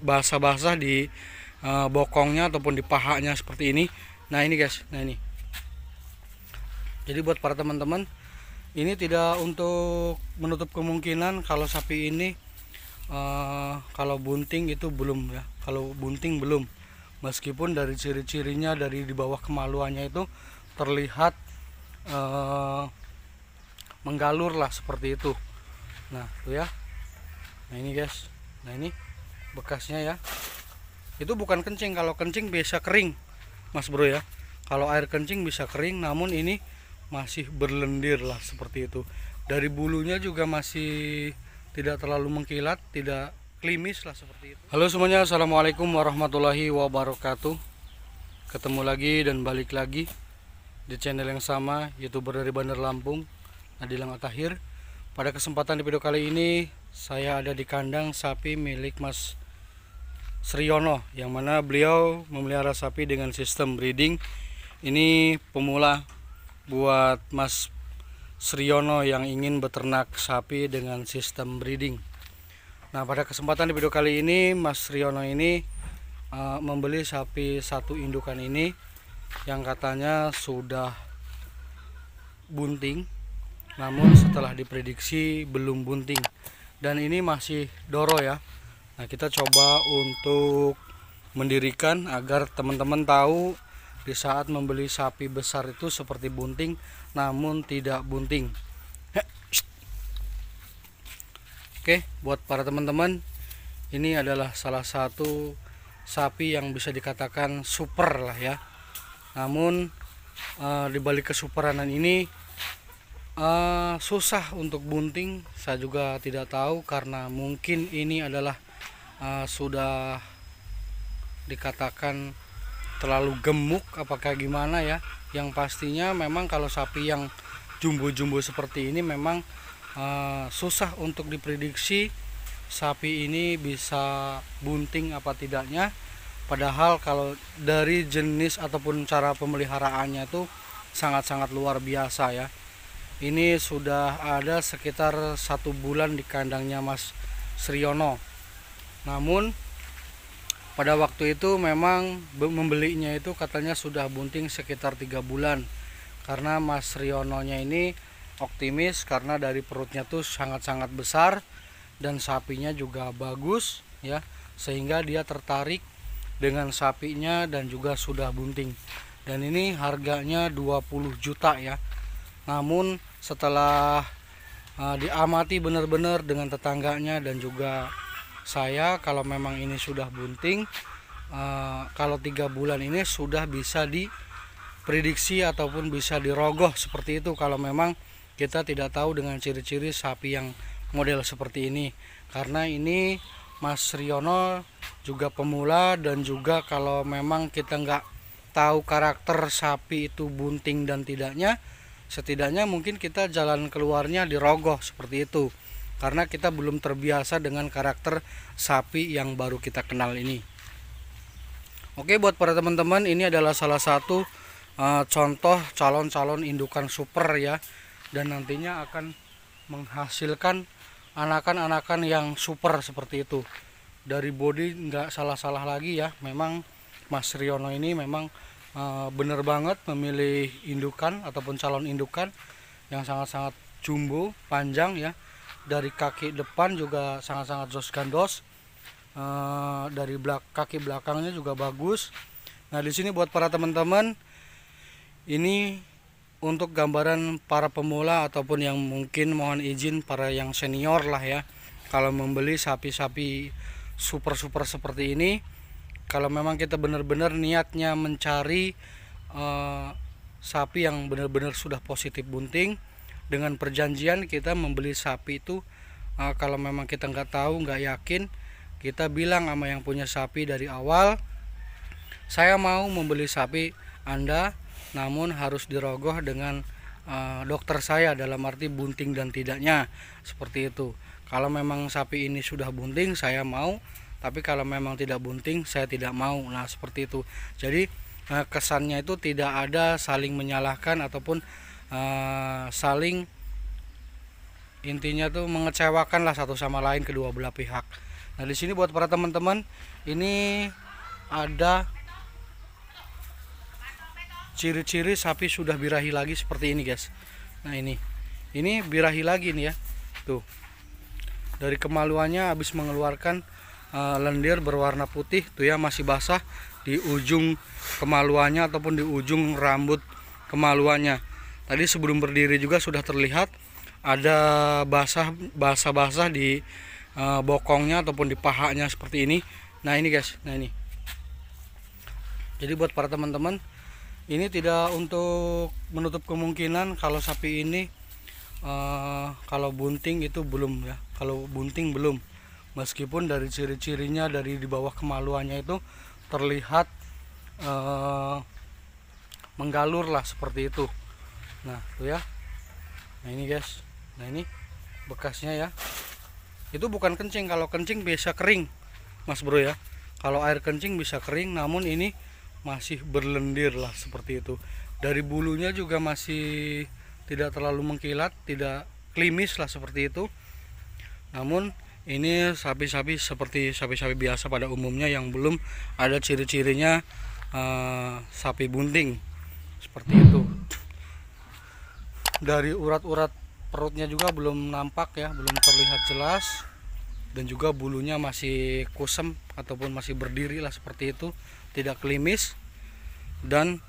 basah-basah di bokongnya ataupun di pahanya seperti ini. Nah ini guys, nah ini. Jadi buat para teman-teman, ini tidak untuk menutup kemungkinan kalau sapi ini kalau bunting itu belum ya. Kalau bunting belum, meskipun dari ciri-cirinya dari di bawah kemaluannya itu terlihat menggalur lah seperti itu. Nah tuh ya, nah ini guys, nah ini bekasnya ya. Itu bukan kencing, kalau kencing bisa kering mas bro ya. Kalau air kencing bisa kering, namun ini masih berlendir lah seperti itu. Dari bulunya juga masih tidak terlalu mengkilat, tidak klimis lah seperti itu. Halo semuanya, assalamualaikum warahmatullahi wabarakatuh. Ketemu lagi dan balik lagi di channel yang sama, youtuber dari Bandar Lampung, Adilang Atahir. Pada kesempatan di video kali ini saya ada di kandang sapi milik Mas Sriono, yang mana beliau memelihara sapi dengan sistem breeding. Ini pemula buat Mas Sriono yang ingin beternak sapi dengan sistem breeding. Nah, pada kesempatan di video kali ini Mas Sriono ini membeli sapi satu indukan ini yang katanya sudah bunting, namun setelah diprediksi belum bunting, dan ini masih doro ya. Nah, kita coba untuk mendirikan agar teman-teman tahu di saat membeli sapi besar itu seperti bunting namun tidak bunting. Oke, buat para teman-teman, ini adalah salah satu sapi yang bisa dikatakan super lah ya. Namun di balik kesuperanan ini susah untuk bunting. Saya juga tidak tahu, karena mungkin ini adalah sudah dikatakan terlalu gemuk apakah gimana ya. Yang pastinya memang kalau sapi yang jumbo-jumbo seperti ini memang susah untuk diprediksi sapi ini bisa bunting apa tidaknya. Padahal kalau dari jenis ataupun cara pemeliharaannya itu sangat-sangat luar biasa ya. Ini sudah ada sekitar 1 bulan di kandangnya Mas Sriono. Namun pada waktu itu memang membelinya itu katanya sudah bunting sekitar 3 bulan. Karena Mas Riononya ini optimis karena dari perutnya tuh sangat-sangat besar dan sapinya juga bagus ya, sehingga dia tertarik dengan sapinya dan juga sudah bunting. Dan ini harganya 20 juta ya. Namun setelah diamati benar-benar dengan tetangganya dan juga saya, kalau memang ini sudah bunting, kalau 3 bulan ini sudah bisa diprediksi ataupun bisa dirogoh seperti itu, kalau memang kita tidak tahu dengan ciri-ciri sapi yang model seperti ini. Karena ini Mas Riono juga pemula, dan juga kalau memang kita nggak tahu karakter sapi itu bunting dan tidaknya, setidaknya mungkin kita jalan keluarnya dirogoh seperti itu, karena kita belum terbiasa dengan karakter sapi yang baru kita kenal ini. Oke, buat para teman-teman, ini adalah salah satu contoh calon-calon indukan super ya, dan nantinya akan menghasilkan anakan-anakan yang super seperti itu. Dari body nggak salah-salah lagi ya. Memang Mas Riono ini memang bener banget memilih indukan ataupun calon indukan yang sangat-sangat jumbo, panjang ya. Dari kaki depan juga sangat-sangat jos gandos, dari kaki belakangnya juga bagus. Nah, di sini buat para teman-teman, ini untuk gambaran para pemula ataupun yang mungkin mohon izin para yang senior lah ya. Kalau membeli sapi-sapi super-super seperti ini, kalau memang kita benar-benar niatnya mencari sapi yang benar-benar sudah positif bunting, dengan perjanjian kita membeli sapi itu, kalau memang kita nggak tahu, nggak yakin, kita bilang sama yang punya sapi dari awal, saya mau membeli sapi Anda, namun harus dirogoh dengan dokter saya, dalam arti bunting dan tidaknya, seperti itu. Kalau memang sapi ini sudah bunting saya mau, tapi kalau memang tidak bunting saya tidak mau. Nah, seperti itu. Jadi kesannya itu tidak ada saling menyalahkan ataupun saling, intinya tuh mengecewakan lah satu sama lain, kedua belah pihak. Nah, Nah, di sini buat para teman-teman, ini ada ciri-ciri sapi sudah birahi lagi seperti ini, guys. Nah, ini birahi lagi nih ya. Tuh. Dari kemaluannya habis mengeluarkan lendir berwarna putih tuh ya, masih basah di ujung kemaluannya ataupun di ujung rambut kemaluannya. Tadi sebelum berdiri juga sudah terlihat ada basah di bokongnya ataupun di pahanya seperti ini. Nah, ini guys, nah ini. Jadi buat para teman-teman, ini tidak untuk menutup kemungkinan kalau sapi ini kalau bunting itu belum ya. Kalau bunting belum, meskipun dari ciri-cirinya dari di bawah kemaluannya itu terlihat menggalur lah seperti itu. Nah, tuh ya. Nah, ini guys. Nah, ini bekasnya ya. Itu bukan kencing. Kalau kencing bisa kering, Mas Bro ya. Kalau air kencing bisa kering, namun ini masih berlendir lah seperti itu. Dari bulunya juga masih tidak terlalu mengkilat, tidak klimis lah seperti itu. Namun ini sapi-sapi seperti sapi-sapi biasa pada umumnya yang belum ada ciri-cirinya sapi bunting seperti itu. Dari urat-urat perutnya juga belum nampak ya, belum terlihat jelas, dan juga bulunya masih kusem ataupun masih berdiri lah seperti itu, tidak klimis. Dan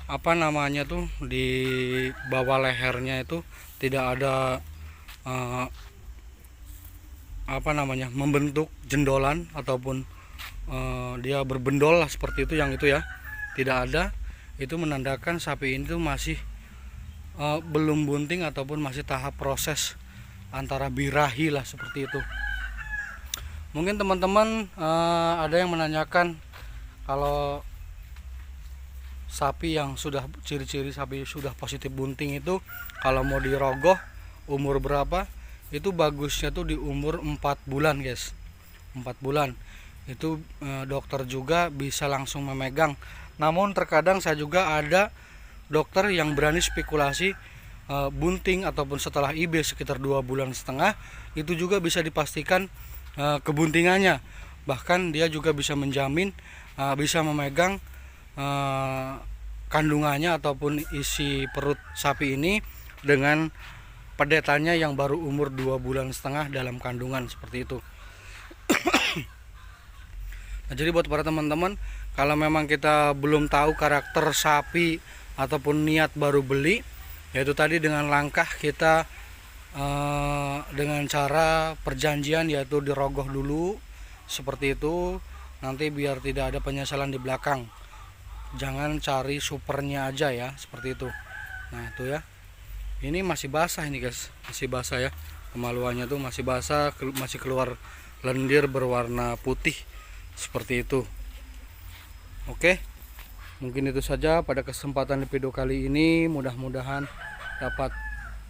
apa namanya tuh, di bawah lehernya itu tidak ada apa namanya, membentuk jendolan ataupun dia berbendol lah seperti itu, yang itu ya tidak ada. Itu menandakan sapi ini tuh masih belum bunting ataupun masih tahap proses antara birahi lah seperti itu. Mungkin teman-teman ada yang menanyakan kalau sapi yang sudah ciri-ciri sapi sudah positif bunting itu kalau mau dirogoh umur berapa? Itu bagusnya tuh di umur 4 bulan guys. 4 bulan itu dokter juga bisa langsung memegang. Namun terkadang saya juga ada dokter yang berani spekulasi bunting ataupun setelah IB sekitar 2,5 bulan itu juga bisa dipastikan kebuntingannya. Bahkan dia juga bisa menjamin, bisa memegang kandungannya ataupun isi perut sapi ini dengan pedetannya yang baru umur 2,5 bulan dalam kandungan seperti itu. Nah, jadi buat para teman-teman, kalau memang kita belum tahu karakter sapi ataupun niat baru beli, yaitu tadi dengan langkah kita dengan cara perjanjian, yaitu dirogoh dulu seperti itu, nanti biar tidak ada penyesalan di belakang. Jangan cari supernya aja ya, seperti itu. Nah, itu ya. Ini masih basah ini guys, masih basah ya. Kemaluannya tuh masih basah, masih keluar lendir berwarna putih seperti itu. Oke. Mungkin itu saja pada kesempatan video kali ini. Mudah-mudahan dapat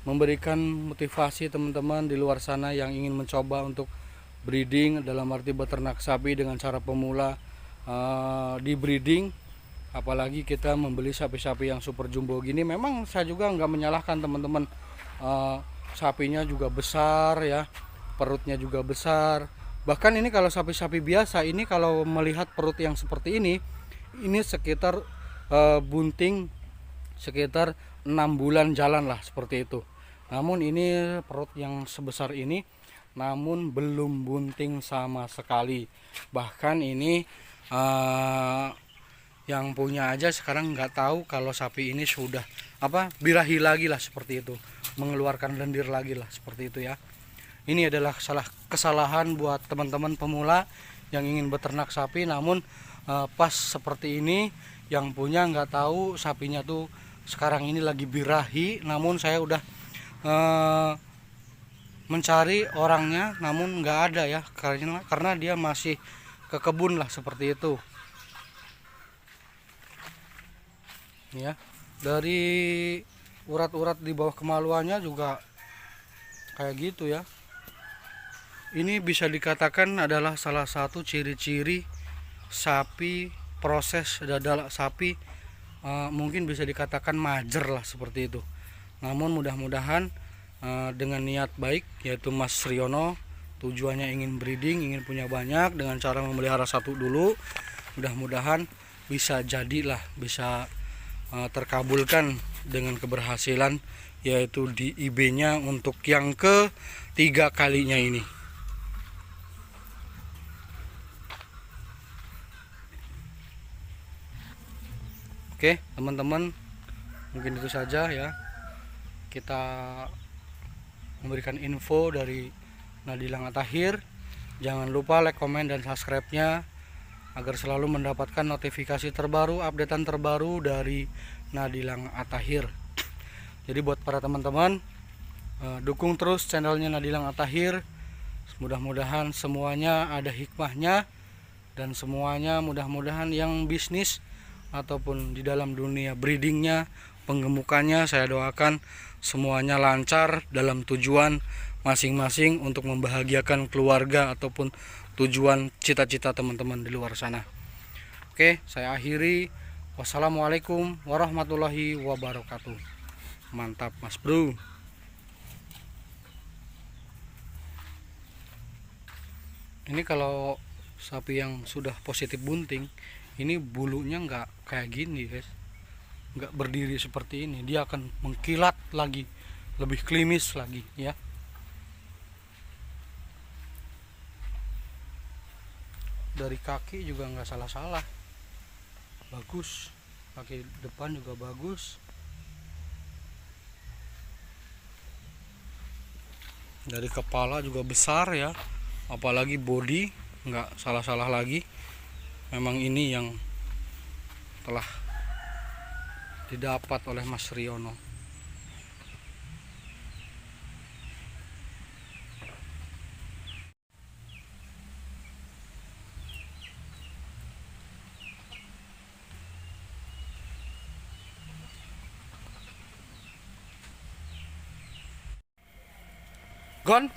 memberikan motivasi teman-teman di luar sana yang ingin mencoba untuk breeding, dalam arti beternak sapi dengan cara pemula di breeding. Apalagi kita membeli sapi-sapi yang super jumbo gini. Memang saya juga nggak menyalahkan teman-teman, sapinya juga besar ya, perutnya juga besar. Bahkan ini kalau sapi-sapi biasa ini, kalau melihat perut yang seperti ini sekitar bunting sekitar 6 bulan jalan lah seperti itu. Namun ini perut yang sebesar ini namun belum bunting sama sekali. Bahkan ini yang punya aja sekarang nggak tahu kalau sapi ini sudah birahi lagi lah seperti itu, mengeluarkan lendir lagi lah seperti itu ya. Ini adalah kesalahan buat teman-teman pemula yang ingin beternak sapi, namun pas seperti ini yang punya nggak tahu sapinya tuh sekarang ini lagi birahi. Namun saya udah mencari orangnya, namun nggak ada ya, karena dia masih ke kebun lah seperti itu ya. Dari urat-urat di bawah kemaluannya juga kayak gitu ya. Ini bisa dikatakan adalah salah satu ciri-ciri sapi proses dadal sapi, mungkin bisa dikatakan majer lah seperti itu. Namun mudah-mudahan dengan niat baik, yaitu Mas Riono tujuannya ingin breeding, ingin punya banyak dengan cara memelihara satu dulu. Mudah-mudahan bisa jadilah, bisa terkabulkan dengan keberhasilan, yaitu di IB-nya untuk yang ketiga kalinya ini. Oke teman-teman, mungkin itu saja ya, kita memberikan info dari Nadilang At-Tahir. Jangan lupa like, komen, dan subscribe-nya agar selalu mendapatkan notifikasi terbaru, updatean terbaru dari Nadilang At-Tahir. Jadi buat para teman-teman, dukung terus channelnya Nadilang At-Tahir. Mudah-mudahan semuanya ada hikmahnya, dan semuanya mudah-mudahan yang bisnis ataupun di dalam dunia breedingnya, penggemukannya, saya doakan semuanya lancar dalam tujuan masing-masing untuk membahagiakan keluarga ataupun tujuan cita-cita teman-teman di luar sana. Oke, saya akhiri. Wassalamualaikum warahmatullahi wabarakatuh. Mantap Mas Bro. Ini kalau sapi yang sudah positif bunting, ini bulunya nggak kayak gini guys, nggak berdiri seperti ini, dia akan mengkilat lagi, lebih klimis lagi ya. Dari kaki juga nggak salah-salah, bagus, kaki depan juga bagus, dari kepala juga besar ya, apalagi body nggak salah-salah lagi. Memang ini yang telah didapat oleh Mas Riono. Gon